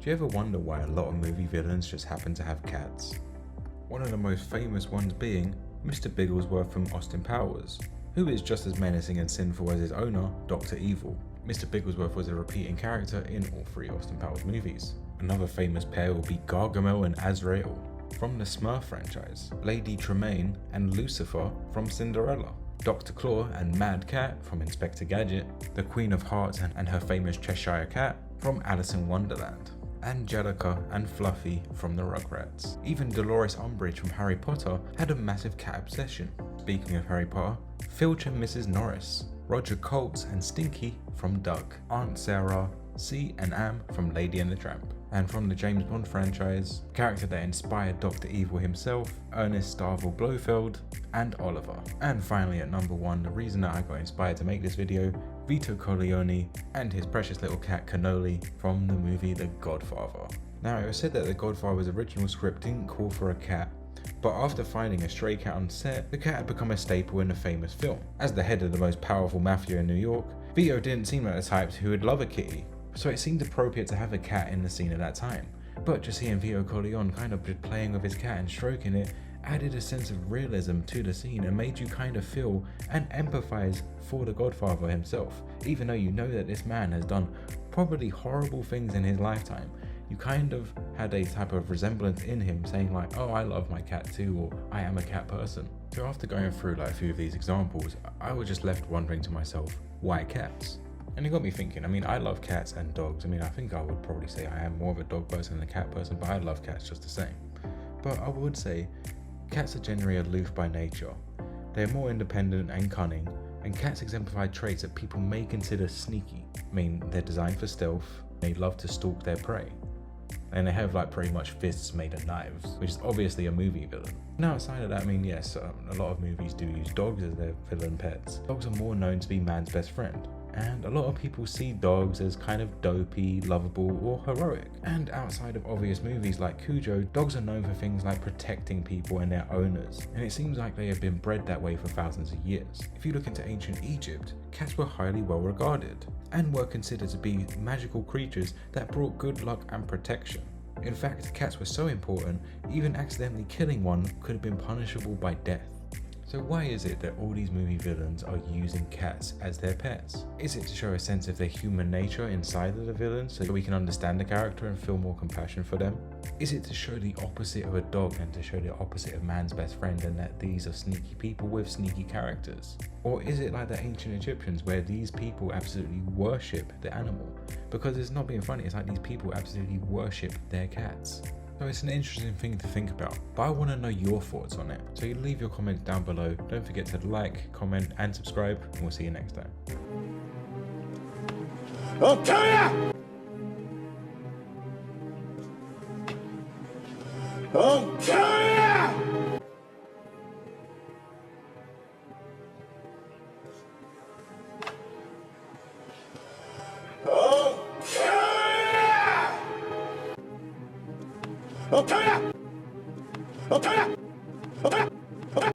Do you ever wonder why a lot of movie villains just happen to have cats? One of the most famous ones being Mr. Bigglesworth from Austin Powers, who is just as menacing and sinful as his owner, Dr. Evil. Mr. Bigglesworth was a repeating character in all 3 Austin Powers movies. Another famous pair will be Gargamel and Azrael from the Smurf franchise, Lady Tremaine and Lucifer from Cinderella, Dr. Claw and Mad Cat from Inspector Gadget, the Queen of Hearts and her famous Cheshire Cat from Alice in Wonderland, Angelica and Fluffy from the Rugrats. Even Dolores Umbridge from Harry Potter had a massive cat obsession. Speaking of Harry Potter, Filch and Mrs. Norris, Roger Colts and Stinky from Doug, Aunt Sarah, C and Am from Lady and the Tramp. And from the James Bond franchise, character that inspired Dr. Evil himself, Ernest Starville Blofeld, and Oliver. And finally at number 1, the reason that I got inspired to make this video, Vito Corleone and his precious little cat Cannoli from the movie The Godfather. Now it was said that The Godfather's original script didn't call for a cat, but after finding a stray cat on set, the cat had become a staple in the famous film. As the head of the most powerful mafia in New York, Vito didn't seem like the type who would love a kitty, so it seemed appropriate to have a cat in the scene at that time. But just seeing Vito Corleone kind of just playing with his cat and stroking it added a sense of realism to the scene and made you kind of feel and empathize for the Godfather himself. Even though you know that this man has done probably horrible things in his lifetime, you kind of had a type of resemblance in him saying like, oh, I love my cat too, or I am a cat person. So after going through like a few of these examples, I was just left wondering to myself, why cats? And it got me thinking. I mean, I love cats and dogs. I mean, I think I would probably say I am more of a dog person than a cat person, but I love cats just the same. But I would say cats are generally aloof by nature. They're more independent and cunning, and cats exemplify traits that people may consider sneaky. I mean, they're designed for stealth, they love to stalk their prey, and they have like pretty much fists made of knives, which is obviously a movie villain. Now outside of that, I mean, yes, a lot of movies do use dogs as their villain pets. Dogs are more known to be man's best friend, and a lot of people see dogs as kind of dopey, lovable, or heroic. And outside of obvious movies like Cujo, dogs are known for things like protecting people and their owners, and it seems like they have been bred that way for thousands of years. If you look into ancient Egypt, cats were highly well regarded, and were considered to be magical creatures that brought good luck and protection. In fact, cats were so important, even accidentally killing one could have been punishable by death. So why is it that all these movie villains are using cats as their pets? Is it to show a sense of their human nature inside of the villain so we can understand the character and feel more compassion for them? Is it to show the opposite of a dog and to show the opposite of man's best friend, and that these are sneaky people with sneaky characters? Or is it like the ancient Egyptians where these people absolutely worship the animal? Because it's not being funny, it's like these people absolutely worship their cats. So it's an interesting thing to think about, but I want to know your thoughts on it. So you leave your comments down below. Don't forget to like, comment and subscribe, and we'll see you next time. I'll tell ya! I'll tell ya! I'll tell ya! I'll tell ya!